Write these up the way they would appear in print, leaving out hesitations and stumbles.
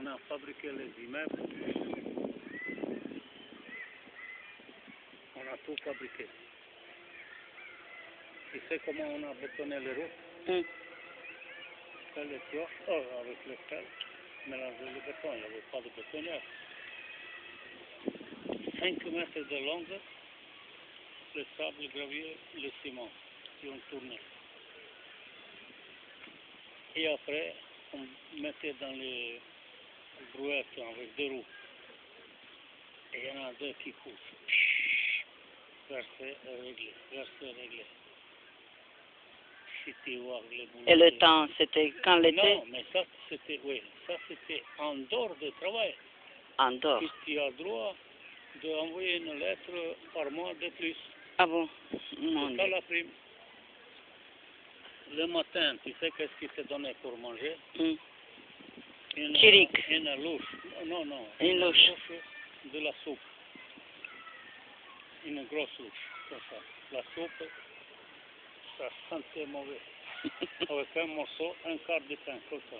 On a fabriqué les immeubles. On a tout fabriqué. Tu sais comment on a bétonné les routes? Les tuyaux, avec le fer, mélanger le béton, il n'y avait pas de bétonnière. 5 mètres de longueur, le sable, le gravier, le ciment, qui ont tourné. Et après, on mettait dans les brouettes avec 2 roues. Et il y en a 2 qui poussent. Verser et régler, verser et régler. Et le temps, c'était quand l'été? Non, mais ça c'était, oui, ça c'était en dehors du travail. En dehors. Tu as droit d'envoyer une lettre par mois de plus. Ah bon? C'est ça la prime. Le matin, tu sais qu'est-ce qui te donnait pour manger? Une louche. Non, non. Une louche. De la soupe. Une grosse louche, comme ça. La soupe, ça sentait mauvais. Avec un morceau, un quart de pain, comme ça.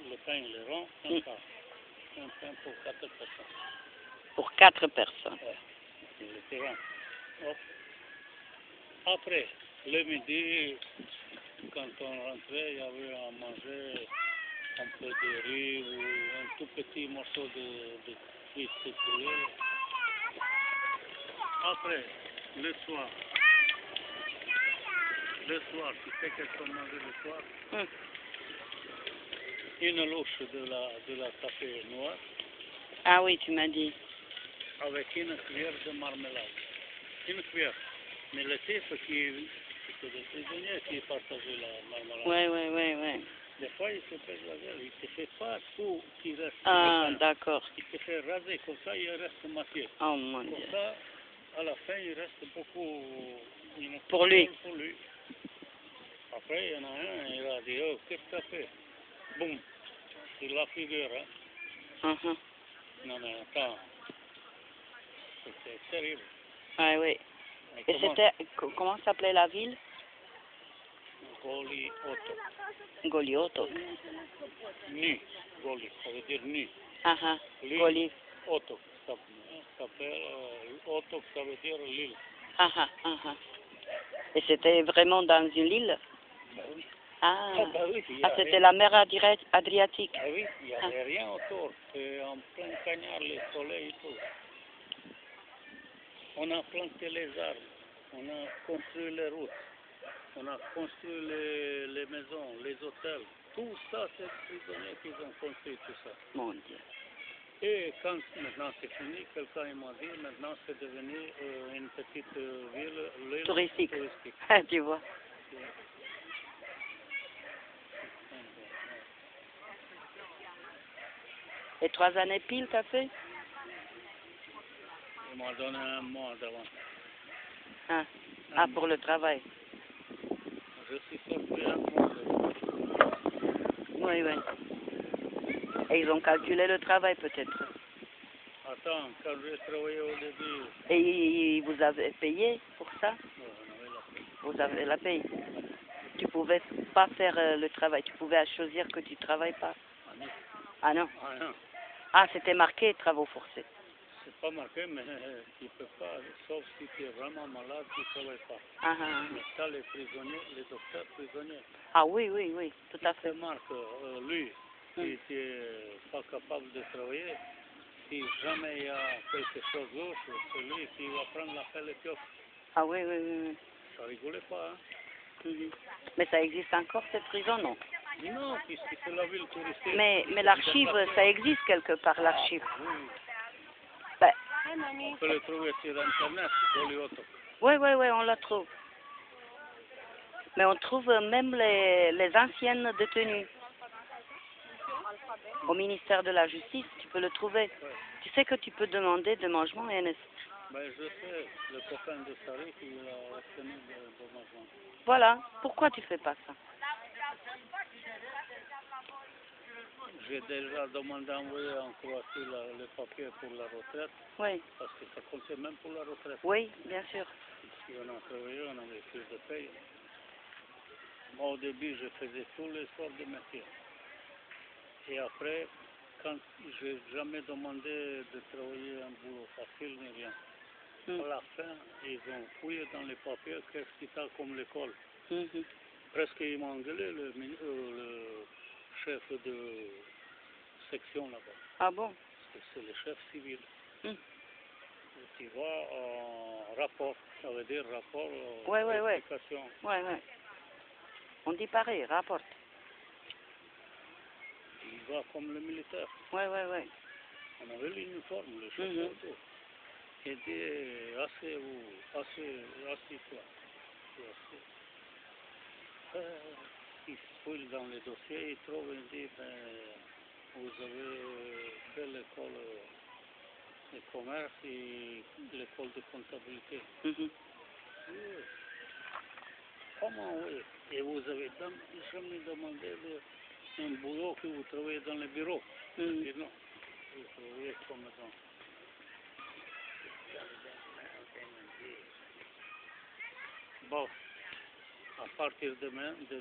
Le pain, il est rond, un quart. Un pain pour 4 personnes. Pour 4 personnes. Ouais, il était rond. Hop. Après, le midi, quand on rentrait, il y avait à manger un peu de riz ou un tout petit morceau de cuisse de poulet. Après, le soir, tu sais qu'est-ce qu'on mangeait le soir? Une louche de la café noir. Ah oui, tu m'as dit. Avec une cuillère de marmelade. Une cuillère. Mais le type c'était des prisonniers qui partageaient la marmelade. Ouais. Des fois, il se fait la gueule. Il ne te fait pas tout qui reste. Ah, d'accord. Il te fait raser, comme ça, il reste moitié. Oh mon Dieu. Comme ça, à la fin, il reste beaucoup. Pour lui. Pour lui. Après, il y en a un, il a dit, oh, qu'est-ce que tu as fait? Boum, sur la figure. Hein. Non, mais attends, c'était terrible. Ah oui. Et c'était, comment s'appelait la ville? Golioto. Golioto. Nu, Goli, ça veut dire nu. Goli. Oto, ça s'appelle Oto, ça veut dire l'île. Et c'était vraiment dans une île? Ben oui. Oui, c'était rien. la mer Adriatique. Ah oui, il n'y avait rien autour. C'est en plein cagnard, le soleil et tout. On a planté les arbres, on a construit les routes, on a construit les maisons, les hôtels. Tout ça, c'est les prisonniers qui ont construit tout ça. Mon Dieu. Et quand maintenant c'est fini, quelqu'un m'a dit, maintenant c'est devenu une petite ville touristique. Tu vois. Et 3 années pile, t'as fait? Il m'a donné un mois d'avant. Pour le travail. Je suis sorti un mois d'avant. Oui. Et ils ont calculé le travail peut-être? Attends, quand j'ai travaillé au début... Et vous avez payé pour ça? Oui, on avait la paye. Vous avez la paye? Tu pouvais pas faire le travail, tu pouvais choisir que tu travailles pas? Ah non. Ah non? Ah, c'était marqué travaux forcés. C'est pas marqué, mais tu peux pas, sauf si tu es vraiment malade, tu ne travailles pas. Mais ça, les prisonniers, les docteurs prisonniers. Ah oui, tout à fait. Il marque, lui, si tu n'es pas capable de travailler, si jamais il y a quelque chose d'autre, c'est lui qui va prendre la pelle et pioche. Ah oui. Ça rigolait pas, hein. Mais ça existe encore cette prison, non? Non, puisque c'est la ville touristique. Mais l'archive, ça existe quelque part, l'archive. Oui. Ben, on peut le trouver sur Internet, Golioto. Oui, on la trouve. Mais on trouve même les anciennes détenues. Au ministère de la Justice, tu peux le trouver. Ouais. Tu sais que tu peux demander de logement, Enes? Ben, je sais, le copain de Sarif, il a obtenu de logement. Voilà, pourquoi tu fais pas ça? J'ai déjà demandé à envoyer en Croatie le papier pour la retraite. Oui. Parce que ça comptait même pour la retraite. Oui, bien sûr. Si on a travaillé, on avait plus de paye. Moi, au début, je faisais tous les sortes de métiers. Et après, quand j'ai jamais demandé de travailler un boulot facile ni rien. À la fin, ils ont fouillé dans les papiers qu'est-ce qu'il y a comme l'école. Presque ils m'ont engueulé, le chef de section là-bas. Ah bon? Parce que c'est le chef civil. Tu vois, rapport, ça veut dire rapport d'explication. Ouais. On dit pareil, rapporte. Il va comme le militaire. Ouais. On avait l'uniforme, le chef auto. Il dit, assis-toi. Il fouille dans les dossiers, il trouve, il dit, ben, vous avez fait l'école de commerce et l'école de comptabilité. Oui. Comment oui? Et vous avez jamais demandé un boulot que vous travaillez dans le bureau? Je dis non, vous travaillez comme dans... Bon, à partir de demain, vous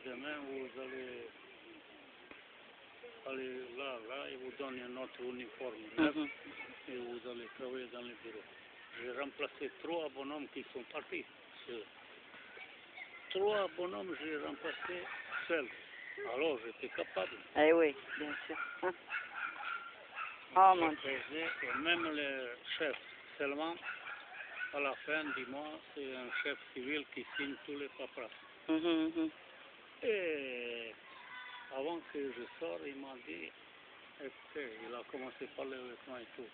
allez aller là, et vous donne un autre uniforme, et vous allez travailler dans le bureau. J'ai remplacé 3 bonhommes qui sont partis. 3 bonhommes, j'ai remplacé seul. Alors, j'étais capable. Eh oui, bien sûr. Oh mon Dieu. Et même le chef, seulement, à la fin du mois, c'est un chef civil qui signe tous les paperasses. Et avant que je sorte, il m'a dit, écoutez, il a commencé à parler avec moi et tout.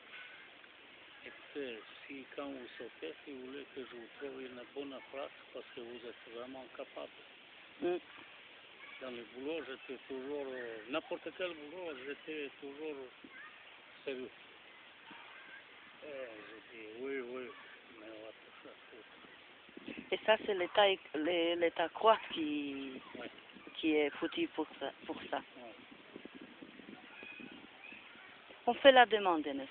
Écoutez, si quand vous sortez, si vous voulez que je vous trouve une bonne place, parce que vous êtes vraiment capable. Dans le boulot, j'étais toujours, n'importe quel boulot, j'étais toujours sérieux. Et j'ai dit, oui, mais on va tout faire. Et ça, c'est l'État croate qui est foutu pour ça. On fait la demande, Enes.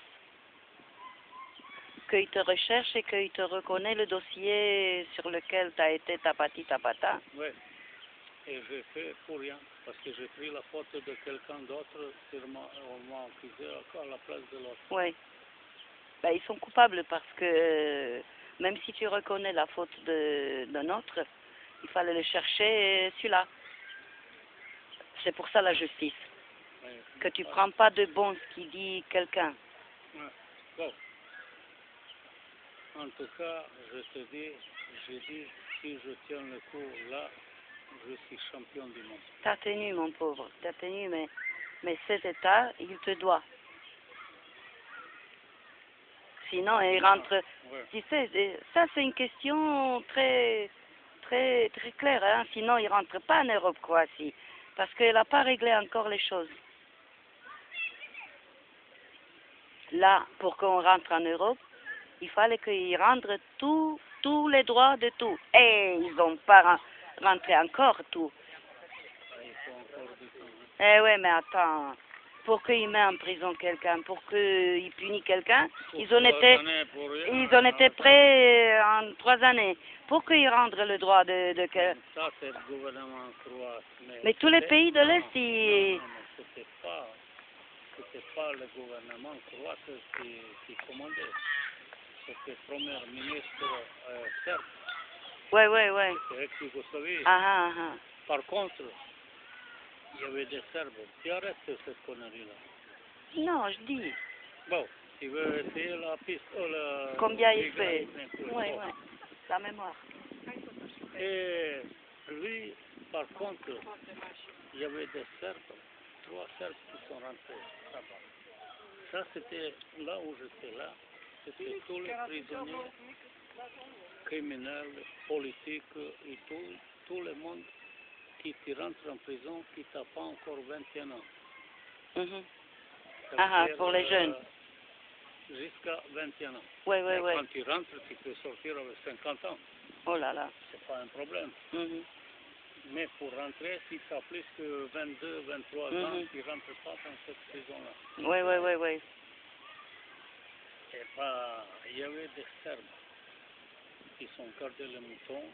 Qu'il te recherche et qu'il te reconnaît le dossier sur lequel tu as été tapati tapata. Oui, et j'ai fait pour rien, parce que j'ai pris la photo de quelqu'un d'autre, on m'a accusé à la place de l'autre. Oui. Ben, ils sont coupables parce que même si tu reconnais la faute d'un autre, il fallait le chercher celui-là. C'est pour ça la justice. Oui. Que tu prends pas de bon ce qui dit quelqu'un. Bon. En tout cas, je te dis, j'ai dit, si je tiens le coup là, je suis champion du monde. T'as tenu, mon pauvre, t'as tenu, mais cet État, il te doit. Sinon, il rentre... Tu sais, ça c'est une question très claire, hein. Sinon, il rentre pas en Europe, Croatie, parce qu'elle n'a pas réglé encore les choses. Là, pour qu'on rentre en Europe, il fallait qu'ils rendent tous les droits de tout. Et ils n'ont pas rentré encore tout. Eh oui, mais attends, pour qu'ils mettent en prison quelqu'un, pour qu'ils punissent quelqu'un, ils ont été prêts en 3 années. Pour qu'ils rendent le droit de ça, c'est le gouvernement croate. Mais tous les pays de l'Est, ils... Non, c'était pas le gouvernement croate qui commandait. C'était le premier ministre serbe. Oui. C'était ex-Yougoslavie. Par contre, il y avait des Serbes. Tu arrêtes cette connerie-là. Non, je dis. Bon, tu veux essayer la piste Combien il fait? Oui, la mémoire. Et lui, par contre, il y avait des Serbes, 3 Serbes qui sont rentrés là-bas. Ça, c'était là où j'étais là. C'était tous les prisonniers criminels, politiques et tout le monde qui rentre en prison, qui n'a pas encore 21 ans. Pour les jeunes. Jusqu'à 21 ans. Oui. Quand tu rentres, tu peux sortir avec 50 ans. Oh là là. C'est pas un problème. Mais pour rentrer, si tu as plus que 22, 23 ans, tu ne rentres pas dans cette prison-là. Oui. Et bah, il y avait des Serbes qui sont gardés les moutons,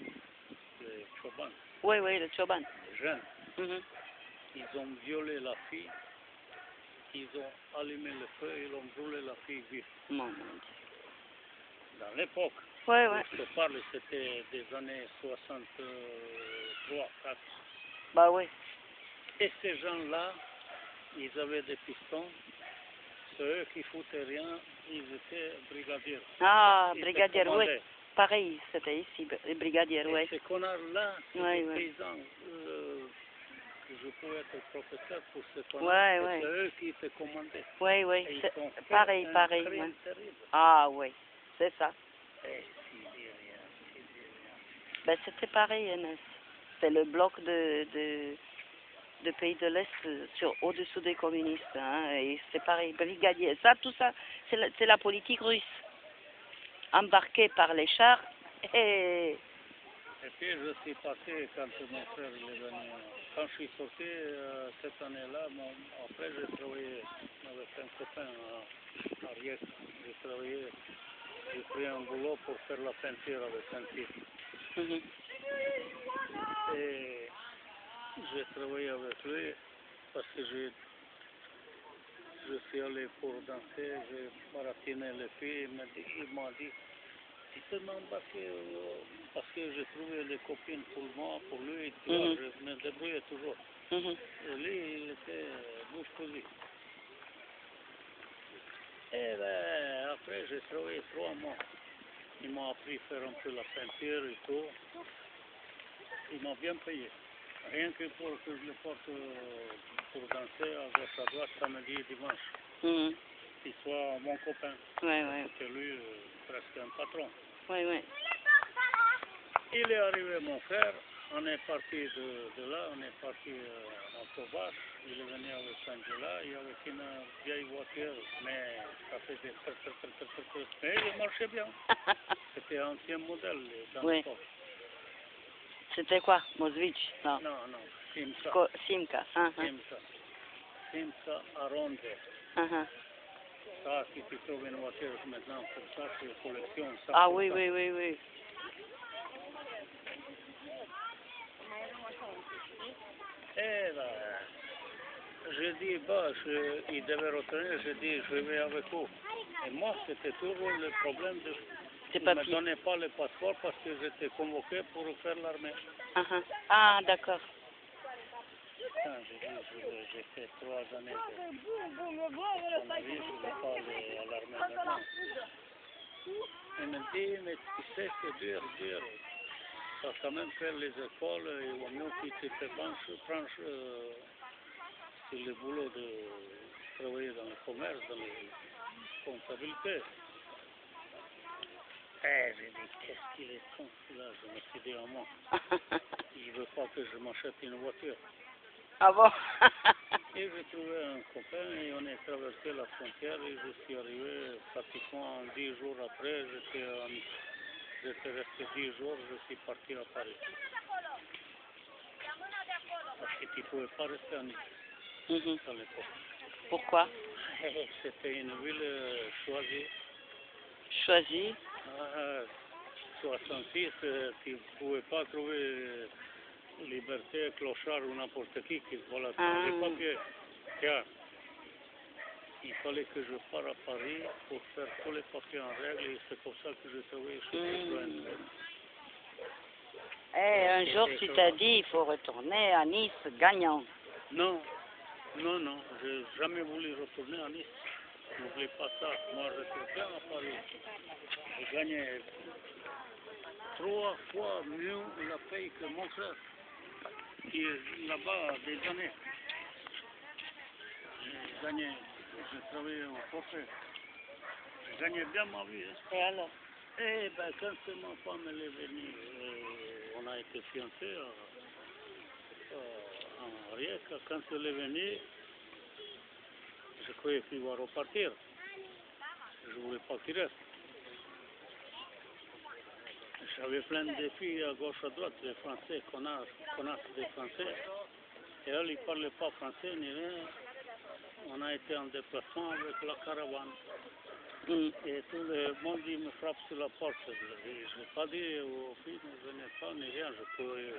les Choban. Oui, le Choban. Les jeunes. Ils ont violé la fille ils ont allumé le feu, ils ont brûlé la fille vive. Mon Dieu. Dans l'époque, Ouais, ouais. je te parle, c'était des années 63, 4. Bah oui. Et ces gens-là, ils avaient des pistons. C'est eux qui foutaient rien, ils étaient brigadiers. Ah, Ils te brigadier, oui. commandaient. Pareil, c'était ici, les brigadiers, Et oui. ces connards-là, c'est Ouais, des ouais. paysans. Je pouvais être professeur pour ces Ouais, connards. ouais. C'est eux qui te commandaient. Oui, oui. Et ils C'est ont fait pareil, un pareil. crime Ouais. terrible. Ah oui, c'est ça. Et si dis rien, si dis rien. Ben, c'était pareil, Enes. C'est le bloc de pays de l'Est au-dessous des communistes. Hein, et c'est pareil, brigadier. Ça, tout ça, c'est la politique russe. Embarqué par les chars. Et... Et puis je suis passé quand mon frère il est venu. Quand je suis sorti cette année-là, après j'ai travaillé avec un copain à Riec. J'ai pris un boulot pour faire la peinture avec un type. Mhm. Et j'ai travaillé avec lui parce que je suis allé pour danser, j'ai baratiné les filles, il m'a dit, tu peux m'embarquer parce que j'ai trouvé des copines pour moi, pour lui, tu vois, je me débrouillais toujours. Mhm. Et lui, il était bouche cousue. Et ben, après, j'ai travaillé 3 mois. Il m'a appris à faire un peu la peinture et tout. Il m'a bien payé. Rien que pour que je le porte pour danser à gauche à droite, samedi et dimanche. Mhm. Qu'il soit mon copain. Ouais, ouais. C'était lui presque un patron. Ouais, ouais. Il est arrivé, mon frère. On est parti de là, on est parti en Sauvage. Il est venu avec Angela. Il y avait une vieille voiture, mais ça faisait très. Mais il marchait bien. C'était un ancien modèle dans Oui. l'époque. C'était quoi? Mosvitch? Non. Non, Simca. Simca. Simca à ronde. Ça, si tu trouves une voiture maintenant comme ça, c'est collection. Ça, Ah comme oui, ça. oui, oui, oui. Et ben, j'ai dit, bah, il devait retourner, j'ai dit, je vais avec vous. Et moi, c'était toujours le problème de... Tes Il ne me papiers. donnait pas le passeport parce que j'étais convoqué pour faire l'armée. Ah, d'accord. Putain, j'ai fait 3 années de ma vie, je ne vais pas aller à l'armée maintenant. Il me dit, mais tu sais, c'est dur. Tu vas quand même faire les écoles, il vaut mieux que tu te penches sur le boulot de travailler dans le commerce, dans la comptabilité. Eh, j'ai dit, qu'est-ce qu'il est con, là, je me suis dit à moi. Il ne veut pas que je m'achète une voiture. Ah bon? Et j'ai trouvé un copain et on a traversé la frontière et je suis arrivé pratiquement 10 jours après, j'étais resté 10 jours, je suis parti à Paris. Parce que tu ne pouvais pas rester à Nice à l'époque. Pourquoi? C'était une ville choisie. Choisi? 66, tu ne pouvais pas trouver liberté, clochard ou n'importe qui se balade sans les papiers. Tiens, il fallait que je parte à Paris pour faire tous les papiers en règle et c'est pour ça que je travaillais chez Citroën. Un jour, tu t'as dit, il faut retourner à Nice gagnant. Non, j'ai jamais voulu retourner à Nice. N'oublie pas ça. Moi, j'étais bien à Paris. J'ai gagné 3 fois mieux la paye que mon frère, qui est là-bas des années. J'ai travaillé au forfait. J'ai gagné bien ma vie. Et alors? Eh ben, quand ma femme elle est venue, on a été fiancés en Riec. Quand elle est venue, je croyais qu'il va repartir. Je ne voulais pas qu'il reste. J'avais plein de filles à gauche à droite, les Français, connaissent des Français. Et elle, ils ne parlaient pas français ni rien. On a été en déplacement avec la caravane. Et tout le monde il me frappe sur la porte. Je n'ai pas dit aux filles, ne venez pas, ni rien. Je pouvais